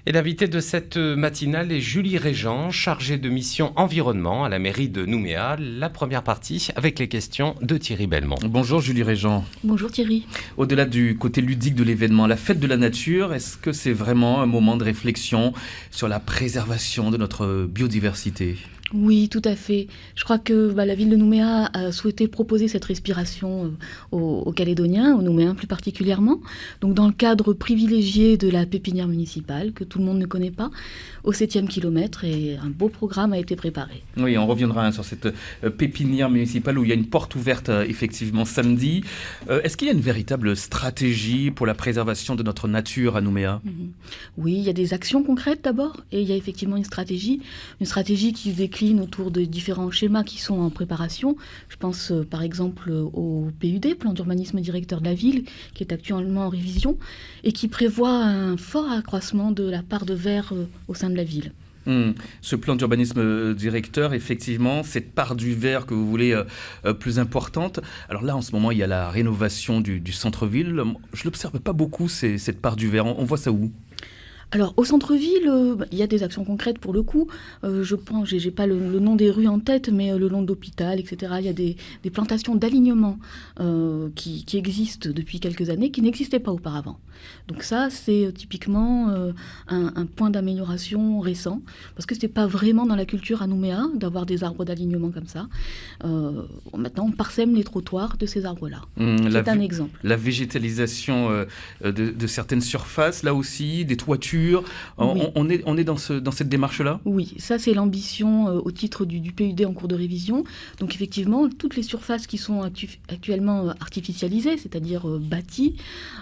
Et l'invité de cette matinale est Julie Régent, chargée de mission environnement à la mairie de Nouméa. La première partie avec les questions de Thierry Belmont. Bonjour Julie Régent. Bonjour Thierry. Au-delà du côté ludique de l'événement, la fête de la nature, est-ce que c'est vraiment un moment de réflexion sur la préservation de notre biodiversité ? Oui, tout à fait. Je crois que la ville de Nouméa a souhaité proposer cette respiration aux Calédoniens, aux Nouméens plus particulièrement. Donc dans le cadre privilégié de la pépinière municipale, que tout le monde ne connaît pas, au 7e kilomètre, et un beau programme a été préparé. Oui, on reviendra sur cette pépinière municipale où il y a une porte ouverte effectivement samedi. Est-ce qu'il y a une véritable stratégie pour la préservation de notre nature à Nouméa ? Oui, il y a des actions concrètes d'abord, et il y a effectivement une stratégie qui se décline autour de différents schémas qui sont en préparation. Je pense par exemple au PUD, plan d'urbanisme directeur de la ville, qui est actuellement en révision et qui prévoit un fort accroissement de la part de verre au sein de la ville. Ce plan d'urbanisme directeur, effectivement, cette part du verre que vous voulez plus importante. Alors là, en ce moment, il y a la rénovation du centre-ville. Je ne l'observe pas beaucoup, cette part du verre. On voit ça où ? Alors, au centre-ville, il y a des actions concrètes pour le coup. Je pense, j'ai pas le nom des rues en tête, mais le long de l'hôpital, etc. Il y a des plantations d'alignement qui existent depuis quelques années, qui n'existaient pas auparavant. Donc ça, c'est typiquement un point d'amélioration récent, parce que ce n'était pas vraiment dans la culture à Nouméa d'avoir des arbres d'alignement comme ça. Maintenant, on parsème les trottoirs de ces arbres-là. C'est un exemple. La végétalisation de certaines surfaces, là aussi, des toitures. Oui. On est dans cette démarche-là ? Oui, ça c'est l'ambition au titre du PUD en cours de révision. Donc effectivement, toutes les surfaces qui sont actuellement artificialisées, c'est-à-dire bâties,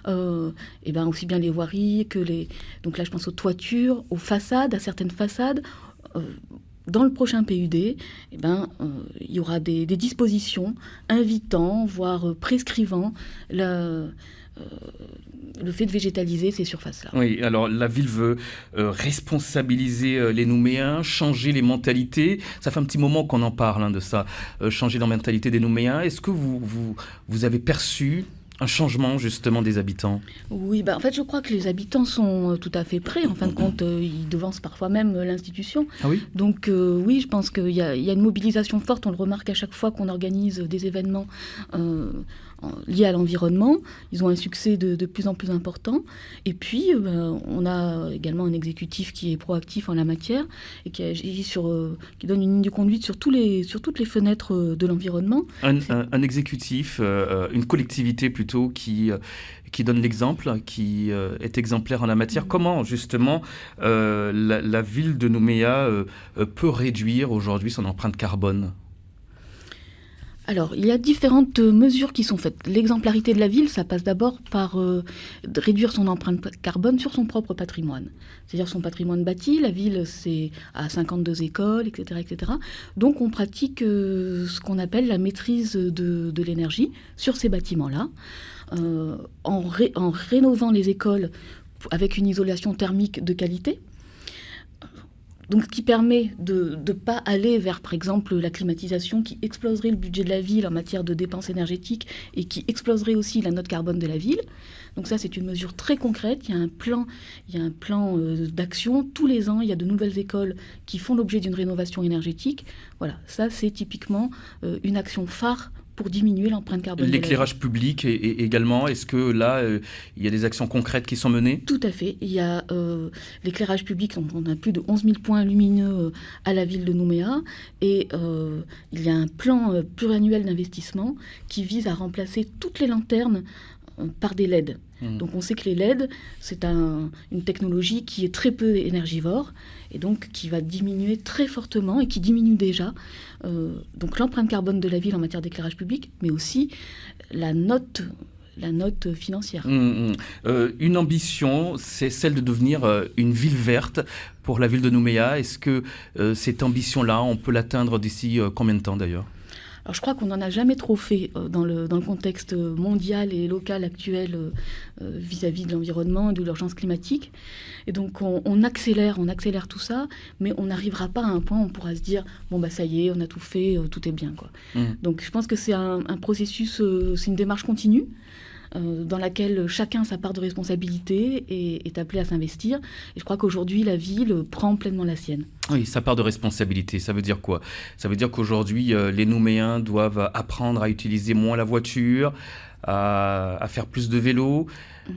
et ben aussi bien les voiries que les... Donc là je pense aux toitures, aux façades, à certaines façades. Dans le prochain PUD, il y aura des dispositions invitant, voire prescrivant le fait de végétaliser ces surfaces-là. Oui, alors la ville veut responsabiliser les Nouméens, changer les mentalités. Ça fait un petit moment qu'on en parle de ça, changer la mentalité des Nouméens. Est-ce que vous avez perçu un changement justement des habitants ? Oui, en fait je crois que les habitants sont tout à fait prêts. En fin de compte, ils devancent parfois même l'institution. Ah oui ? Donc oui, je pense qu'il y a une mobilisation forte. On le remarque à chaque fois qu'on organise des événements liés à l'environnement. Ils ont un succès de plus en plus important. Et puis, on a également un exécutif qui est proactif en la matière et qui agit qui donne une ligne de conduite sur toutes les fenêtres de l'environnement. Un exécutif, une collectivité plutôt qui donne l'exemple, qui est exemplaire en la matière. Comment, justement, la ville de Nouméa peut réduire aujourd'hui son empreinte carbone ? Alors, il y a différentes mesures qui sont faites. L'exemplarité de la ville, ça passe d'abord par de réduire son empreinte carbone sur son propre patrimoine. C'est-à-dire son patrimoine bâti. La ville, c'est à 52 écoles, etc., etc. Donc, on pratique ce qu'on appelle la maîtrise de l'énergie sur ces bâtiments-là. En rénovant les écoles avec une isolation thermique de qualité. Donc, ce qui permet de ne pas aller vers, par exemple, la climatisation qui exploserait le budget de la ville en matière de dépenses énergétiques et qui exploserait aussi la note carbone de la ville. Donc ça, c'est une mesure très concrète. Il y a un plan d'action. Tous les ans, il y a de nouvelles écoles qui font l'objet d'une rénovation énergétique. Voilà, ça, c'est typiquement une action phare pour diminuer l'empreinte carbone. L'éclairage public également, est-ce que là, il y a des actions concrètes qui sont menées ? Tout à fait. Il y a l'éclairage public, on a plus de 11 000 points lumineux à la ville de Nouméa, et il y a un plan pluriannuel d'investissement qui vise à remplacer toutes les lanternes par des LED. Donc on sait que les LED, c'est une technologie qui est très peu énergivore et donc qui va diminuer très fortement et qui diminue déjà donc l'empreinte carbone de la ville en matière d'éclairage public, mais aussi la note financière. Une ambition, c'est celle de devenir une ville verte pour la ville de Nouméa. Est-ce que cette ambition-là, on peut l'atteindre d'ici combien de temps d'ailleurs ? Alors, je crois qu'on n'en a jamais trop fait dans le contexte mondial et local actuel vis-à-vis de l'environnement et de l'urgence climatique. Et donc, on accélère tout ça, mais on n'arrivera pas à un point où on pourra se dire « bon, ça y est, on a tout fait, tout est bien ». Donc, je pense que c'est un processus, c'est une démarche continue. dans laquelle chacun a sa part de responsabilité et est appelé à s'investir. Et je crois qu'aujourd'hui, la ville prend pleinement la sienne. Oui, sa part de responsabilité, ça veut dire quoi? Ça veut dire qu'aujourd'hui, les Nouméens doivent apprendre à utiliser moins la voiture, à faire plus de vélo.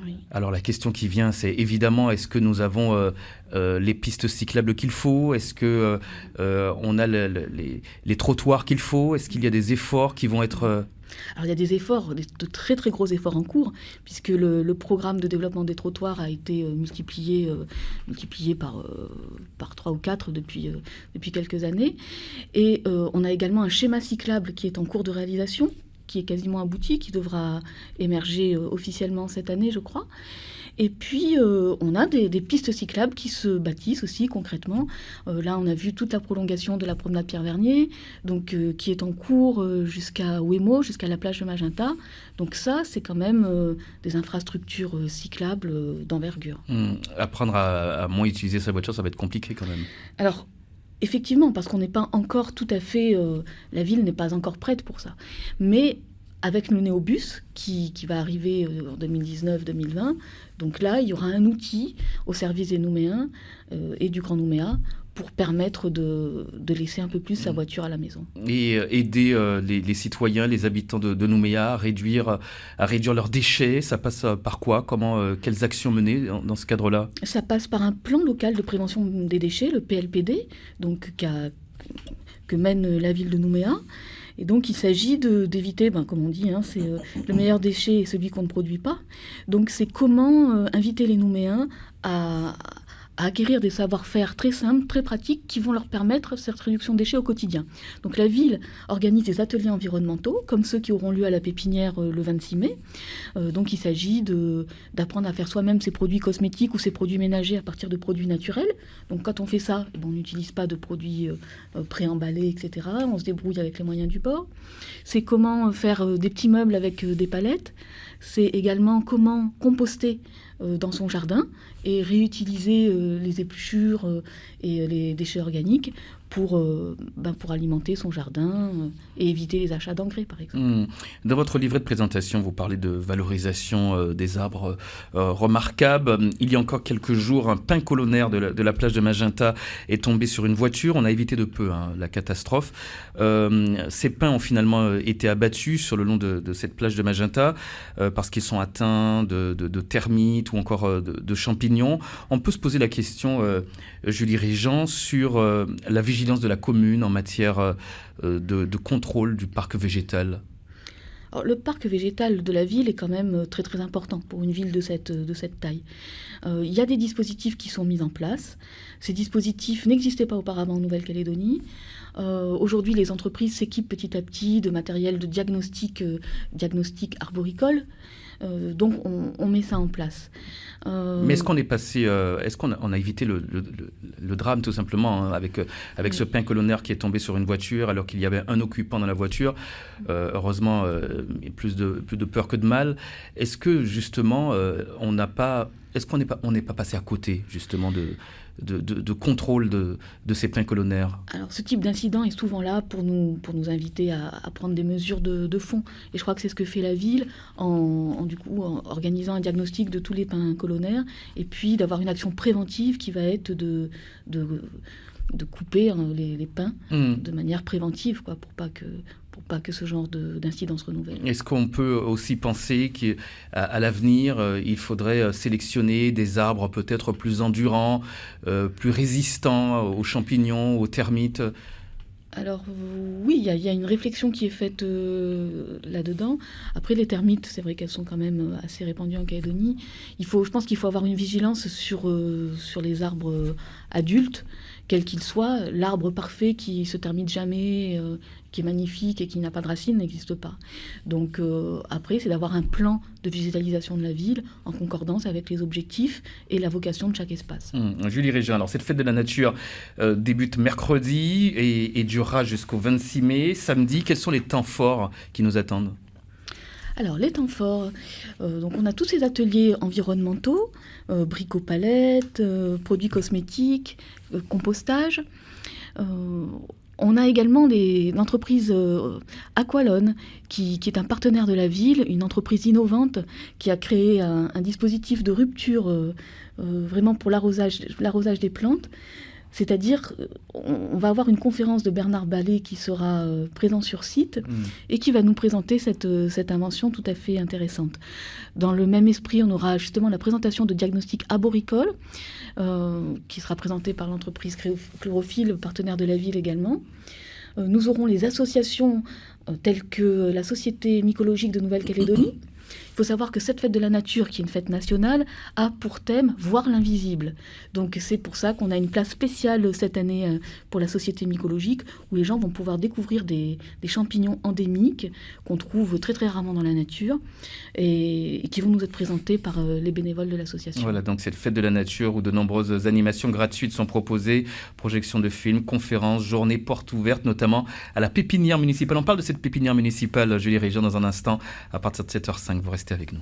Oui. Alors la question qui vient, c'est évidemment, est-ce que nous avons les pistes cyclables qu'il faut? Est-ce que on a les trottoirs qu'il faut? Est-ce qu'il y a des efforts qui vont être... Alors il y a des efforts, de très très gros efforts en cours, puisque le programme de développement des trottoirs a été multiplié par 3 ou 4 depuis quelques années. Et on a également un schéma cyclable qui est en cours de réalisation, qui est quasiment abouti, qui devra émerger officiellement cette année, je crois. Et puis, on a des pistes cyclables qui se bâtissent aussi concrètement. Là, on a vu toute la prolongation de la promenade Pierre-Vernier, donc, qui est en cours jusqu'à Ouémo, jusqu'à la plage de Magenta. Donc ça, c'est quand même des infrastructures cyclables d'envergure. Apprendre à moins utiliser sa voiture, ça va être compliqué quand même. Alors, effectivement, parce qu'on n'est pas encore tout à fait... la ville n'est pas encore prête pour ça. Mais avec le néobus qui va arriver en 2019-2020, donc là, il y aura un outil au service des Nouméens et du Grand Nouméa pour permettre de laisser un peu plus sa voiture à la maison. Et aider les citoyens, les habitants de Nouméa à réduire leurs déchets, ça passe par quoi? Quelles actions mener dans ce cadre-là? Ça passe par un plan local de prévention des déchets, le PLPD, donc, que mène la ville de Nouméa. Et donc, il s'agit d'éviter, comme on dit, c'est le meilleur déchet est celui qu'on ne produit pas. Donc, c'est comment inviter les Nouméens à acquérir des savoir-faire très simples, très pratiques, qui vont leur permettre cette réduction de déchets au quotidien. Donc, la ville organise des ateliers environnementaux, comme ceux qui auront lieu à la Pépinière le 26 mai. Donc, il s'agit d'apprendre à faire soi-même ses produits cosmétiques ou ses produits ménagers à partir de produits naturels. Donc, quand on fait ça, on n'utilise pas de produits préemballés, etc. On se débrouille avec les moyens du bord. C'est comment faire des petits meubles avec des palettes. C'est également comment composter dans son jardin et réutiliser les épluchures et les déchets organiques pour alimenter son jardin et éviter les achats d'engrais, par exemple. Dans votre livret de présentation, vous parlez de valorisation des arbres remarquables. Il y a encore quelques jours, un pin colonnaire de la plage de Magenta est tombé sur une voiture. On a évité de peu la catastrophe. Ces pins ont finalement été abattus sur le long de cette plage de Magenta parce qu'ils sont atteints de termites ou encore de champignons. On peut se poser la question, Julie Régent, sur la vigilance de la commune en matière de contrôle du parc végétal. Alors, le parc végétal de la ville est quand même très très important pour une ville de cette taille. Il y a des dispositifs qui sont mis en place. Ces dispositifs n'existaient pas auparavant en Nouvelle-Calédonie. Aujourd'hui, les entreprises s'équipent petit à petit de matériel de diagnostic arboricole. Donc, on met ça en place. Mais est-ce qu'on est passé, est-ce qu'on a évité le drame tout simplement avec ce pin colonnaire qui est tombé sur une voiture alors qu'il y avait un occupant dans la voiture? Heureusement, plus de peur que de mal. Est-ce que justement, on n'est pas passé à côté justement de contrôle de ces pins colonnaires? Alors, ce type d'incident est souvent là pour nous inviter à prendre des mesures de fond. Et je crois que c'est ce que fait la ville en organisant un diagnostic de tous les pins colonnaires et puis d'avoir une action préventive qui va être de couper les pins de manière préventive, pour pas que ce genre d'incident se renouvelle. Est-ce qu'on peut aussi penser qu'à l'avenir, il faudrait sélectionner des arbres peut-être plus endurants, plus résistants aux champignons, aux termites? Alors oui, il y a une réflexion qui est faite là-dedans. Après, les termites, c'est vrai qu'elles sont quand même assez répandues en Calédonie. Je pense qu'il faut avoir une vigilance sur les arbres adultes, quels qu'ils soient. L'arbre parfait qui se termite jamais, qui est magnifique et qui n'a pas de racines n'existe pas. Donc après, c'est d'avoir un plan de végétalisation de la ville en concordance avec les objectifs et la vocation de chaque espace. Julie Régin, alors cette fête de la nature débute mercredi et durera jusqu'au 26 mai. Samedi, quels sont les temps forts qui nous attendent? Alors, les temps forts, donc on a tous ces ateliers environnementaux, bricot-palette, produits cosmétiques, compostage. On a également l'entreprise Aqualone, qui est un partenaire de la ville, une entreprise innovante qui a créé un dispositif de rupture vraiment pour l'arrosage des plantes. C'est-à-dire, on va avoir une conférence de Bernard Ballet qui sera présent sur site et qui va nous présenter cette invention tout à fait intéressante. Dans le même esprit, on aura justement la présentation de diagnostic arboricole qui sera présentée par l'entreprise Chlorophylle, partenaire de la ville également. Nous aurons les associations telles que la Société mycologique de Nouvelle-Calédonie. Il faut savoir que cette fête de la nature, qui est une fête nationale, a pour thème « Voir l'invisible ». Donc c'est pour ça qu'on a une place spéciale cette année pour la Société mycologique, où les gens vont pouvoir découvrir des champignons endémiques qu'on trouve très très rarement dans la nature et qui vont nous être présentés par les bénévoles de l'association. Voilà, donc cette fête de la nature où de nombreuses animations gratuites sont proposées, projections de films, conférences, journées portes ouvertes, notamment à la pépinière municipale. On parle de cette pépinière municipale, Julie Régent, dans un instant, à partir de 7h05. Vous restez avec nous.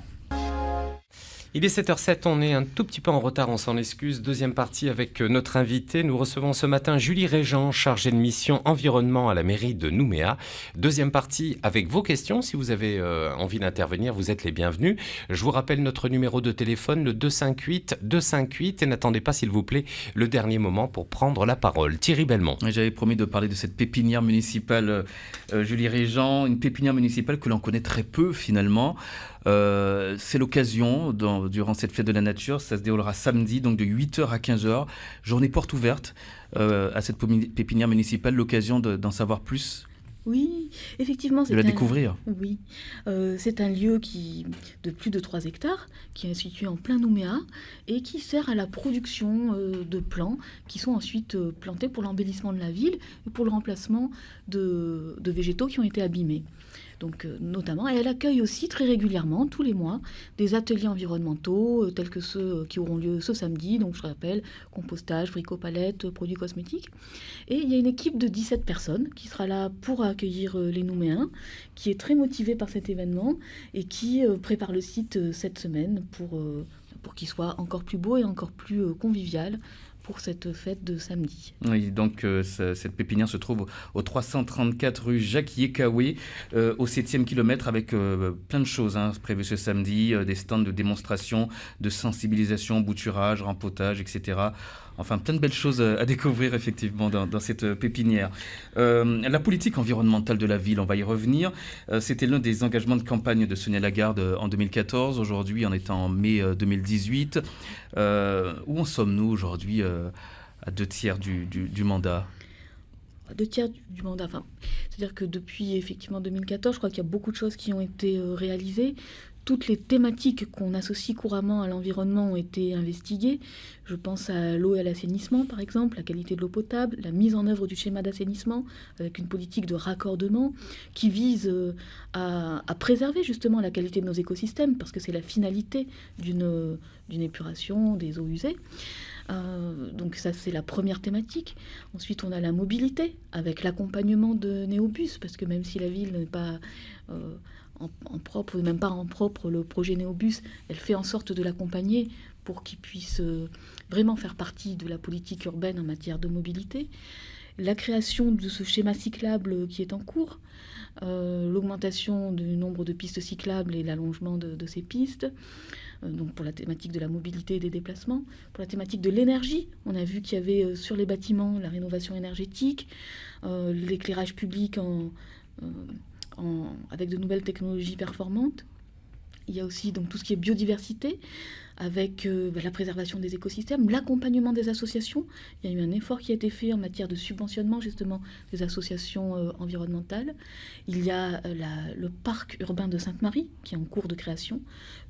Il est 7h07, on est un tout petit peu en retard, on s'en excuse. Deuxième partie avec notre invité. Nous recevons ce matin Julie Régent, chargée de mission environnement à la mairie de Nouméa. Deuxième partie avec vos questions. Si vous avez envie d'intervenir, vous êtes les bienvenus. Je vous rappelle notre numéro de téléphone, le 258-258. Et n'attendez pas, s'il vous plaît, le dernier moment pour prendre la parole. Thierry Belmont. J'avais promis de parler de cette pépinière municipale, Julie Régent. Une pépinière municipale que l'on connaît très peu finalement. C'est l'occasion, durant cette fête de la nature, ça se déroulera samedi, donc de 8h à 15h, journée porte ouverte à cette pépinière municipale, l'occasion d'en savoir plus. Oui, effectivement. De la découvrir. Oui, c'est un lieu de plus de 3 hectares, qui est situé en plein Nouméa et qui sert à la production de plants qui sont ensuite plantés pour l'embellissement de la ville et pour le remplacement de végétaux qui ont été abîmés. Donc, notamment, et elle accueille aussi très régulièrement, tous les mois, des ateliers environnementaux tels que ceux qui auront lieu ce samedi. Donc, je rappelle, compostage, bricot-palette, produits cosmétiques. Et il y a une équipe de 17 personnes qui sera là pour accueillir les Nouméens, qui est très motivée par cet événement et qui prépare le site cette semaine pour qu'il soit encore plus beau et encore plus convivial pour cette fête de samedi. Oui, donc cette pépinière se trouve au 334 rue Jacques-Yekawé, au 7e kilomètre, avec plein de choses prévues ce samedi, des stands de démonstration, de sensibilisation, bouturage, rempotage, etc. Enfin, plein de belles choses à découvrir effectivement dans cette pépinière. La politique environnementale de la ville, on va y revenir. C'était l'un des engagements de campagne de Sonia Lagarde en 2014. Aujourd'hui, on est en mai 2018. Où en sommes-nous aujourd'hui à 2/3 du mandat ? 2/3 du mandat. Enfin, c'est-à-dire que depuis effectivement 2014, je crois qu'il y a beaucoup de choses qui ont été réalisées. Toutes les thématiques qu'on associe couramment à l'environnement ont été investiguées. Je pense à l'eau et à l'assainissement, par exemple, la qualité de l'eau potable, la mise en œuvre du schéma d'assainissement, avec une politique de raccordement qui vise à préserver justement la qualité de nos écosystèmes, parce que c'est la finalité d'une épuration des eaux usées. Donc ça, c'est la première thématique. Ensuite, on a la mobilité, avec l'accompagnement de Néobus, parce que même si la ville n'est pas en propre, même pas en propre, le projet Néobus, elle fait en sorte de l'accompagner pour qu'il puisse vraiment faire partie de la politique urbaine en matière de mobilité. La création de ce schéma cyclable qui est en cours, l'augmentation du nombre de pistes cyclables et l'allongement de ces pistes, donc pour la thématique de la mobilité et des déplacements. Pour la thématique de l'énergie, on a vu qu'il y avait sur les bâtiments la rénovation énergétique, l'éclairage public avec de nouvelles technologies performantes. Il y a aussi donc tout ce qui est biodiversité, avec la préservation des écosystèmes, l'accompagnement des associations. Il y a eu un effort qui a été fait en matière de subventionnement justement des associations environnementales. Il y a le parc urbain de Sainte-Marie qui est en cours de création.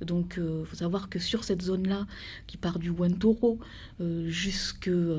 Donc il faut savoir que sur cette zone-là, qui part du Wentoro jusqu'à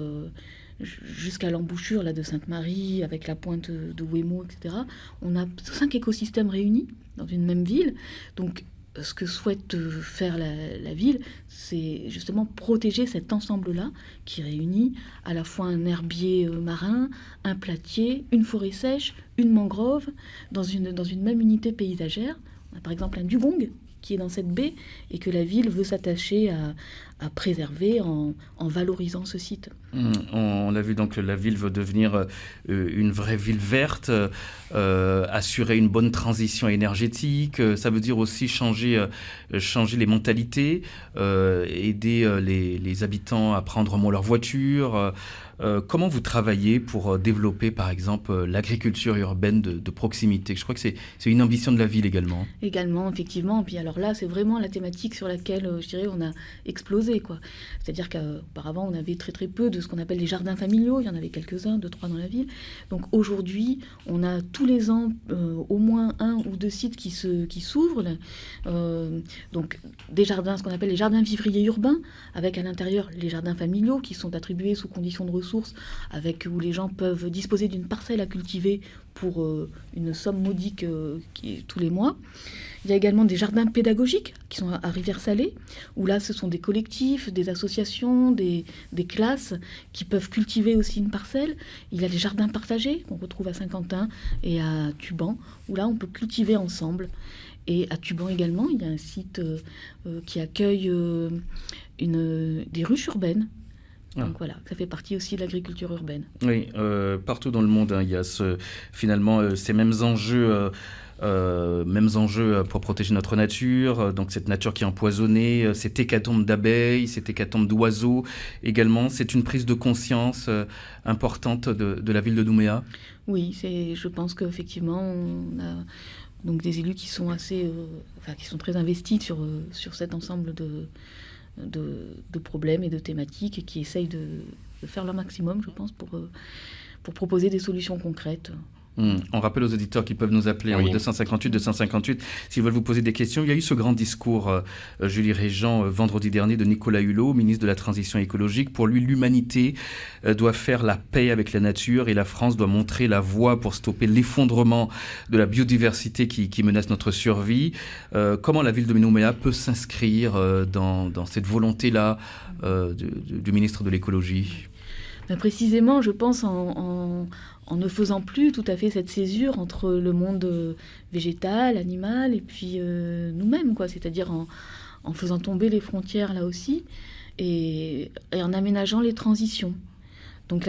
l'embouchure là, de Sainte-Marie, avec la pointe de Wemo, etc., on a 5 écosystèmes réunis dans une même ville. Donc ce que souhaite faire la ville, c'est justement protéger cet ensemble-là qui réunit à la fois un herbier marin, un platier, une forêt sèche, une mangrove, dans une même unité paysagère. On a par exemple un dugong qui est dans cette baie et que la ville veut s'attacher à préserver en valorisant ce site. On l'a vu, donc la ville veut devenir une vraie ville verte, assurer une bonne transition énergétique, ça veut dire aussi changer les mentalités, aider les habitants à prendre moins leur voiture. Comment vous travaillez pour développer, par exemple, l'agriculture urbaine de proximité? Je crois que c'est une ambition de la ville également. Également, effectivement. Puis alors là, c'est vraiment la thématique sur laquelle, je dirais, on a explosé, quoi. C'est-à-dire qu'auparavant, on avait très très peu de ce qu'on appelle les jardins familiaux. Il y en avait quelques-uns, 2-3 dans la ville. Donc aujourd'hui, on a tous les ans au moins 1 ou 2 sites qui s'ouvrent. Donc des jardins, ce qu'on appelle les jardins vivriers urbains, avec à l'intérieur les jardins familiaux qui sont attribués sous conditions de ressources, où les gens peuvent disposer d'une parcelle à cultiver pour une somme modique tous les mois. Il y a également des jardins pédagogiques qui sont à Rivière-Salée, où là ce sont des collectifs, des associations, des classes qui peuvent cultiver aussi une parcelle. Il y a les jardins partagés qu'on retrouve à Saint-Quentin et à Tuban, où là on peut cultiver ensemble. Et à Tuban également, il y a un site qui accueille des ruches urbaines. Donc voilà, ça fait partie aussi de l'agriculture urbaine. Oui, partout dans le monde, il y a finalement ces mêmes enjeux pour protéger notre nature, donc cette nature qui est empoisonnée, cette hécatombe d'abeilles, cette hécatombe d'oiseaux également. C'est une prise de conscience importante de la ville de Nouméa. Oui, je pense qu'effectivement, on a donc des élus qui sont qui sont très investis sur cet ensemble de problèmes et de thématiques et qui essayent de faire leur maximum, je pense, pour proposer des solutions concrètes. On rappelle aux auditeurs qui peuvent nous appeler au 258 s'ils veulent vous poser des questions. Il y a eu ce grand discours, Julie Régent, vendredi dernier, de Nicolas Hulot, ministre de la Transition écologique. Pour lui, l'humanité doit faire la paix avec la nature et la France doit montrer la voie pour stopper l'effondrement de la biodiversité qui menace notre survie. Comment la ville de Nouméa peut s'inscrire dans cette volonté-là du ministre de l'écologie ? Précisément, je pense en ne faisant plus tout à fait cette césure entre le monde végétal, animal et puis nous-mêmes, quoi. C'est-à-dire en faisant tomber les frontières là aussi et en aménageant les transitions. Donc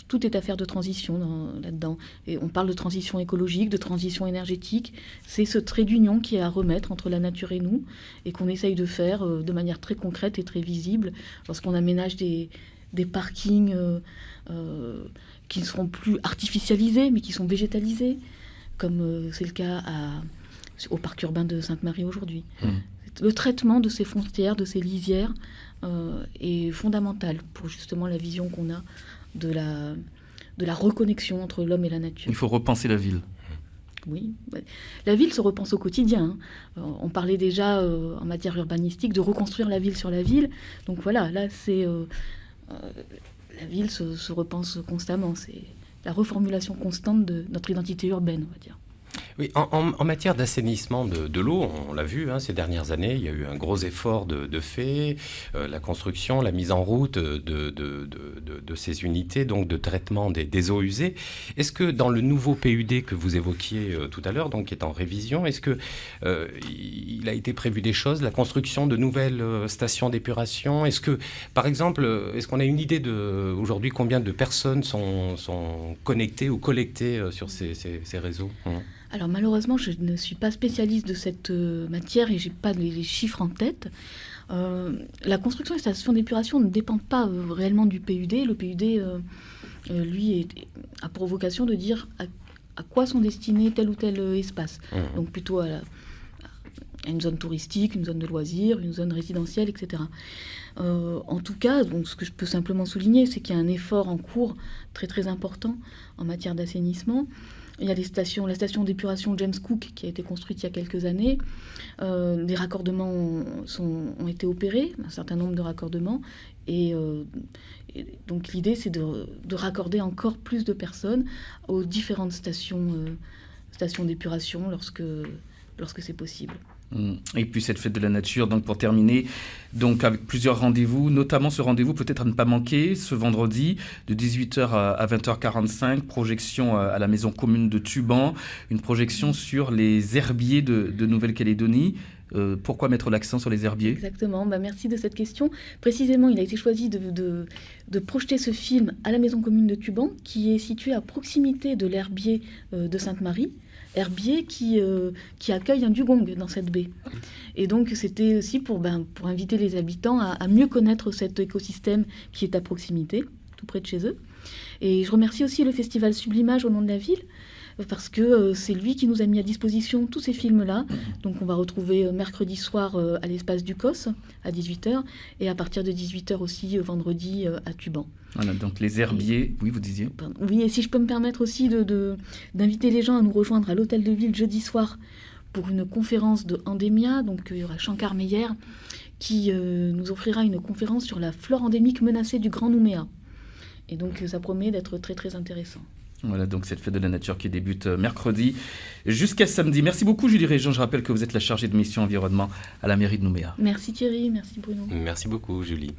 tout est affaire de transition là-dedans. Et on parle de transition écologique, de transition énergétique. C'est ce trait d'union qui est à remettre entre la nature et nous et qu'on essaye de faire de manière très concrète et très visible lorsqu'on aménage des parkings qui ne seront plus artificialisés, mais qui sont végétalisés, comme c'est le cas au parc urbain de Sainte-Marie aujourd'hui. Le traitement de ces frontières, de ces lisières, est fondamental pour justement la vision qu'on a de la reconnexion entre l'homme et la nature. Il faut repenser la ville. Oui, la ville se repense au quotidien. On parlait déjà en matière urbanistique de reconstruire la ville sur la ville. Donc voilà, là c'est... la ville se repense constamment. C'est la reformulation constante de notre identité urbaine, on va dire. Oui, en matière d'assainissement de l'eau, on l'a vu ces dernières années, il y a eu un gros effort de fait, la construction, la mise en route de ces unités, donc de traitement des eaux usées. Est-ce que dans le nouveau PUD que vous évoquiez tout à l'heure, donc qui est en révision, est-ce que il a été prévu des choses, la construction de nouvelles stations d'épuration? Est-ce que, par exemple, est-ce qu'on a une idée aujourd'hui combien de personnes sont connectées ou collectées sur ces réseaux? Alors malheureusement, je ne suis pas spécialiste de cette matière et je n'ai pas les chiffres en tête. La construction des stations d'épuration ne dépend pas réellement du PUD. Le PUD, lui, a pour vocation de dire à quoi sont destinés tel ou tel espace. Donc plutôt à une zone touristique, une zone de loisirs, une zone résidentielle, etc. En tout cas, donc, ce que je peux simplement souligner, c'est qu'il y a un effort en cours très très important en matière d'assainissement. Il y a la station d'épuration James Cook qui a été construite il y a quelques années. Des raccordements ont été opérés, un certain nombre de raccordements. Et donc l'idée, c'est de raccorder encore plus de personnes aux différentes stations d'épuration lorsque c'est possible. Et puis cette fête de la nature, donc pour terminer, donc avec plusieurs rendez-vous, notamment ce rendez-vous peut-être à ne pas manquer, ce vendredi de 18h à 20h45, projection à la maison commune de Tuban, une projection sur les herbiers de Nouvelle-Calédonie. Pourquoi mettre l'accent sur les herbiers ? Exactement, merci de cette question. Précisément, il a été choisi de projeter ce film à la maison commune de Tuban, qui est située à proximité de l'herbier de Sainte-Marie, herbier qui accueille un dugong dans cette baie. Et donc c'était aussi pour inviter les habitants à mieux connaître cet écosystème qui est à proximité, tout près de chez eux. Et je remercie aussi le festival Sublimage au nom de la ville, parce que c'est lui qui nous a mis à disposition tous ces films-là. Donc on va retrouver mercredi soir à l'espace du COS à 18h et à partir de 18h aussi vendredi à Tuban. Voilà, donc les herbiers, oui, vous disiez ? Oui, et si je peux me permettre aussi d'inviter les gens à nous rejoindre à l'hôtel de ville jeudi soir pour une conférence de Endémia. Donc il y aura Shankar Meyer qui nous offrira une conférence sur la flore endémique menacée du Grand Nouméa. Et donc ça promet d'être très très intéressant. Voilà, donc cette fête de la nature qui débute mercredi jusqu'à samedi. Merci beaucoup Julie Régent. Je rappelle que vous êtes la chargée de mission environnement à la mairie de Nouméa. Merci Thierry, merci Bruno. Merci beaucoup Julie.